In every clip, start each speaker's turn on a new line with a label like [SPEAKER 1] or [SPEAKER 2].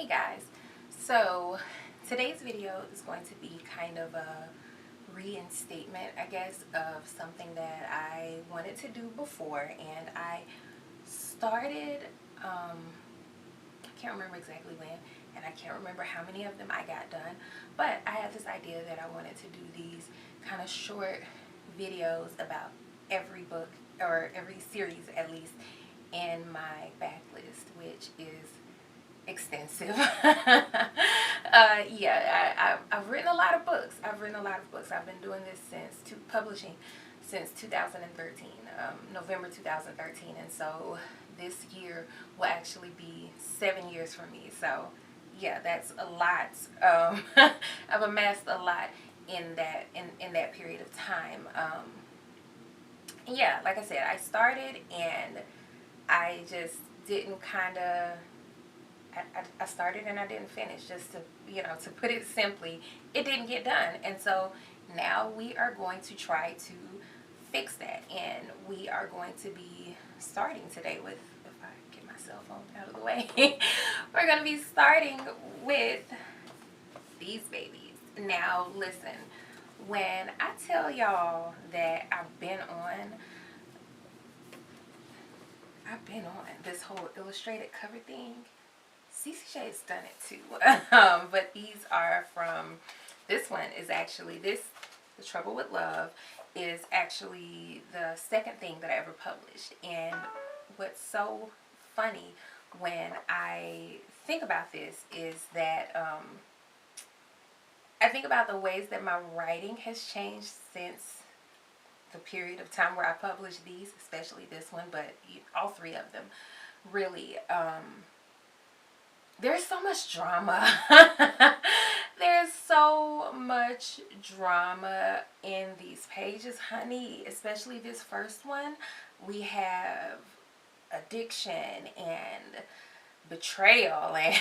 [SPEAKER 1] Hey guys, so today's video is going to be kind of a reinstatement, I guess, of something that I wanted to do before, and I started, I can't remember exactly when, and I can't remember how many of them I got done, but I had this idea that I wanted to do these kind of short videos about every book, or every series at least, in my backlist, which is extensive. I've written a lot of books. I've been doing this publishing since 2013, November 2013, and so this year will actually be 7 years for me. So yeah, that's a lot. I've amassed a lot in that period of time. Yeah, like I said, I started and I just didn't kind of. I started and I didn't finish. Just to put it simply, it didn't get done. And so now we are going to try to fix that. And we are going to be starting today with, if I get my cell phone out of the way, we're going to be starting with these babies. Now, listen, when I tell y'all that I've been on this whole illustrated cover thing, CCJ's done it too. But these are from, this one is actually, The Trouble with Love is actually the second thing that I ever published. And what's so funny when I think about this is that I think about the ways that my writing has changed since the period of time where I published these, especially this one, but all three of them really. There's so much drama. There's so much drama in these pages, honey. Especially this first one. We have addiction and betrayal and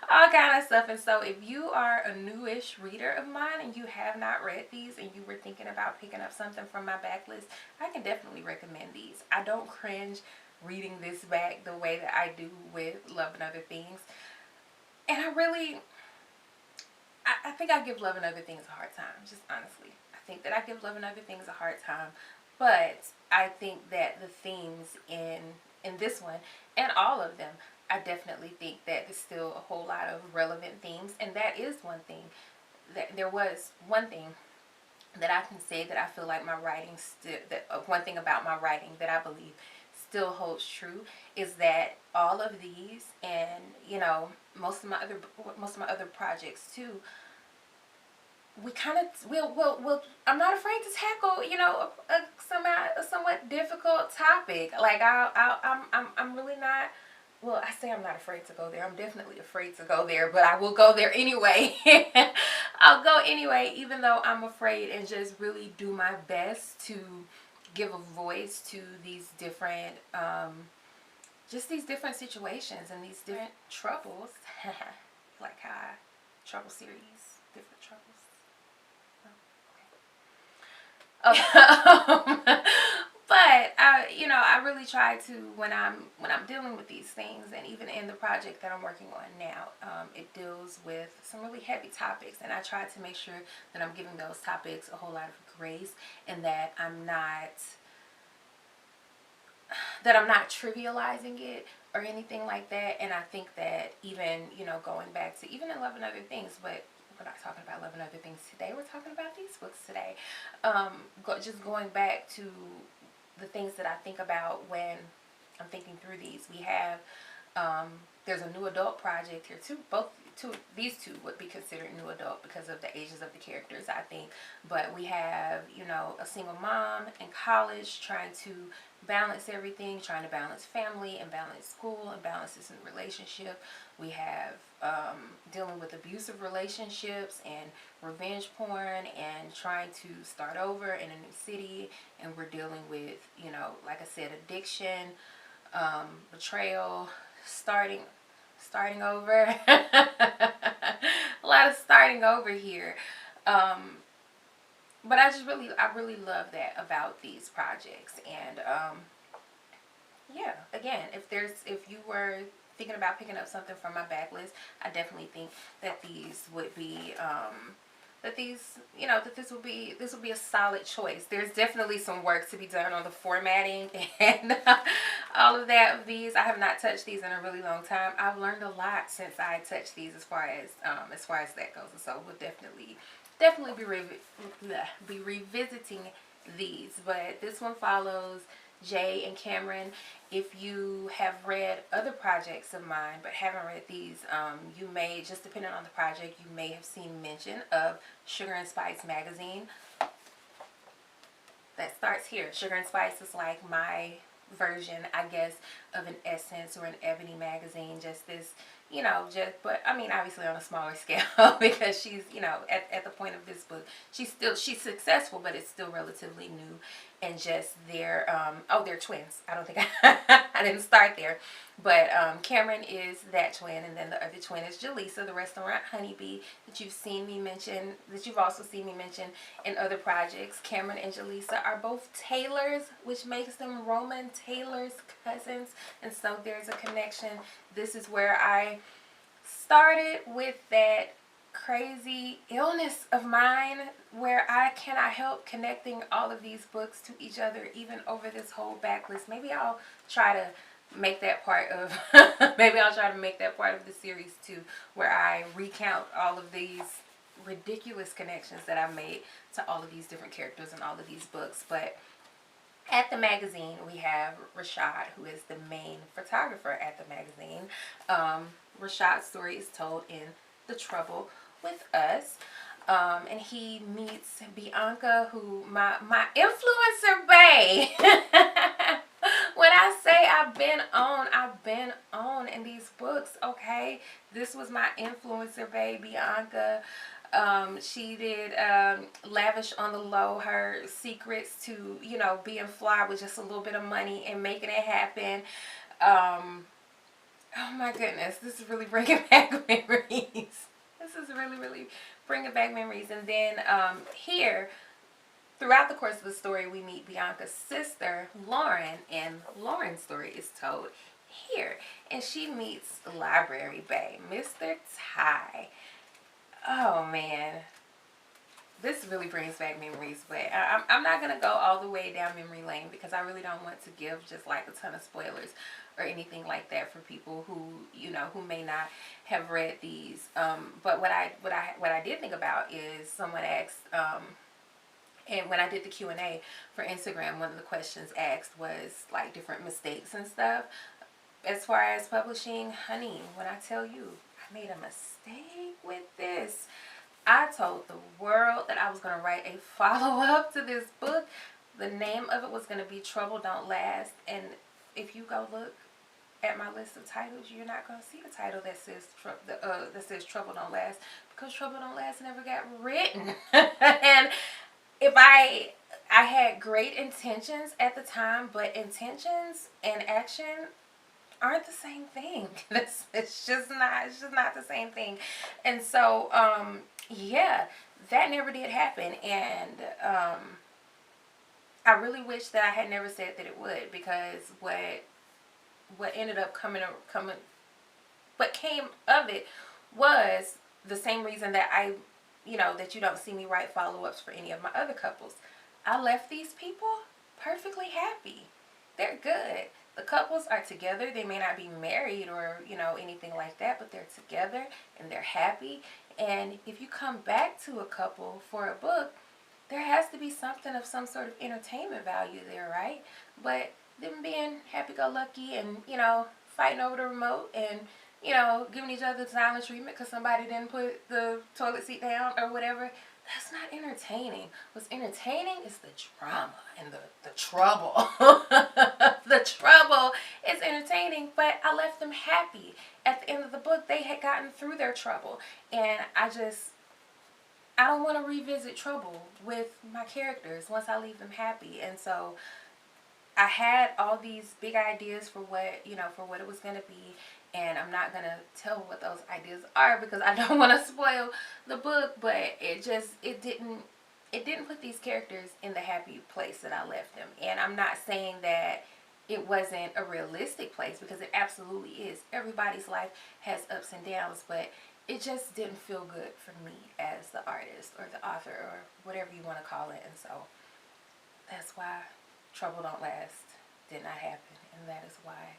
[SPEAKER 1] all kind of stuff. And so if you are a newish reader of mine and you have not read these and you were thinking about picking up something from my backlist, I can definitely recommend these. I don't cringe reading this back the way that I do with Love and Other Things. And I think I give Love and Other Things a hard time, just honestly. I think that I give Love and Other Things a hard time. But I think that the themes in this one, and all of them, I definitely think that there's still a whole lot of relevant themes. And that is one thing, that there was one thing that I can say that I feel like my writing still, one thing about my writing that I believe still holds true, is that all of these, and most of my other projects too, we kind of we'll I'm not afraid to tackle a somewhat difficult topic. Like I'm really not. Well, I say I'm not afraid to go there. I'm definitely afraid to go there, but I will go there anyway. I'll go anyway, even though I'm afraid, and just really do my best to give a voice to these different, just these different situations and these different troubles. Like how trouble series, different troubles. Okay. But I really try to, when I'm dealing with these things, and even in the project that I'm working on now, it deals with some really heavy topics, and I try to make sure that I'm giving those topics a whole lot of grace, and that I'm not trivializing it or anything like that. And I think that even going back to even in Love and Other Things, but we're not talking about Love and Other Things today. We're talking about these books today. Just going back to the things that I think about when I'm thinking through these. We have, there's a new adult project here too. These two would be considered new adult because of the ages of the characters, I think. But we have, a single mom in college trying to balance everything, trying to balance family and balance school and balance this new relationship. We have dealing with abusive relationships and revenge porn and trying to start over in a new city. And we're dealing with, like I said, addiction, betrayal, starting over. A lot of starting over here. But I really love that about these projects. And yeah, again, if you were thinking about picking up something from my backlist, I definitely think that these would be that these, that this will be a solid choice. There's definitely some work to be done on the formatting and all of that of these. I have not touched these in a really long time. I've learned a lot since I touched these as far as that goes. And so we'll definitely be revisiting these. But this one follows Jay and Cameron. If you have read other projects of mine but haven't read these, you may, just depending on the project, you may have seen mention of Sugar and Spice magazine. That starts here. Sugar and Spice is like my version, I guess, of an Essence or an Ebony magazine. Just this, but I mean, obviously on a smaller scale because she's, at the point of this book, she's successful, but it's still relatively new. And just they're twins. I don't think I didn't start there, but Cameron is that twin, and then the other twin is Jaleesa, the restaurant honeybee that you've also seen me mention in other projects. Cameron and Jaleesa are both Taylors, which makes them Roman Taylor's cousins, and so there's a connection. This is where I started with that crazy illness of mine where I cannot help connecting all of these books to each other, even over this whole backlist. Maybe I'll try to make that part of the series too, where I recount all of these ridiculous connections that I've made to all of these different characters and all of these books. But at the magazine, we have Rashad, who is the main photographer at the magazine. Rashad's story is told in The Trouble with Us. And he meets Bianca, who my influencer bae. When I say I've been on in these books, okay? This was my influencer bae, Bianca. She did lavish on the low her secrets to, being fly with just a little bit of money and making it happen. Oh my goodness, this is really bringing back memories. This is really bringing back memories. And then here, throughout the course of the story, we meet Bianca's sister, Lauren, and Lauren's story is told here. And she meets Library Bae, Mr. Ty. Oh man, this really brings back memories, but I'm not going to go all the way down memory lane because I really don't want to give just like a ton of spoilers or anything like that for people who, who may not have read these. But what I did think about is someone asked, and when I did the Q&A for Instagram, one of the questions asked was like different mistakes and stuff. As far as publishing, honey, when I tell you I made a mistake with this, I told the world that I was going to write a follow-up to this book. The name of it was going to be Trouble Don't Last. And if you go look at my list of titles, you're not going to see the title that says Trouble Don't Last, because Trouble Don't Last never got written. And if I had great intentions at the time, but intentions and action aren't the same thing. It's just not the same thing. And so yeah, that never did happen. And I really wish that I had never said that it would, because what ended up what came of it was the same reason that that you don't see me write follow-ups for any of my other couples. I left these people perfectly happy. They're good. The couples are together. They may not be married or, anything like that, but they're together and they're happy. And if you come back to a couple for a book, there has to be something of some sort of entertainment value there, right? But them being happy-go-lucky and, fighting over the remote and, giving each other silent treatment because somebody didn't put the toilet seat down or whatever, that's not entertaining. What's entertaining is the drama and the trouble. The trouble is entertaining, but I left them happy. At the end of the book, they had gotten through their trouble. And I don't want to revisit trouble with my characters once I leave them happy. And so I had all these big ideas for what it was going to be. And I'm not going to tell what those ideas are because I don't want to spoil the book, but it didn't put these characters in the happy place that I left them. And I'm not saying that it wasn't a realistic place, because it absolutely is. Everybody's life has ups and downs, but it just didn't feel good for me as the artist or the author or whatever you want to call it. And so that's why Trouble Don't Last did not happen. And that is why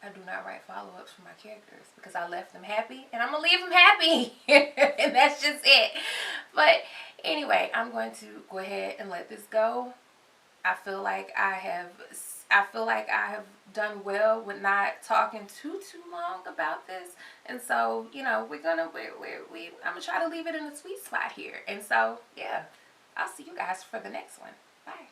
[SPEAKER 1] I do not write follow-ups for my characters, because I left them happy and I'm going to leave them happy. And that's just it. But anyway, I'm going to go ahead and let this go. I feel like I have done well with not talking too long about this. And so, you know, I'm going to try to leave it in a sweet spot here. And so, yeah, I'll see you guys for the next one. Bye.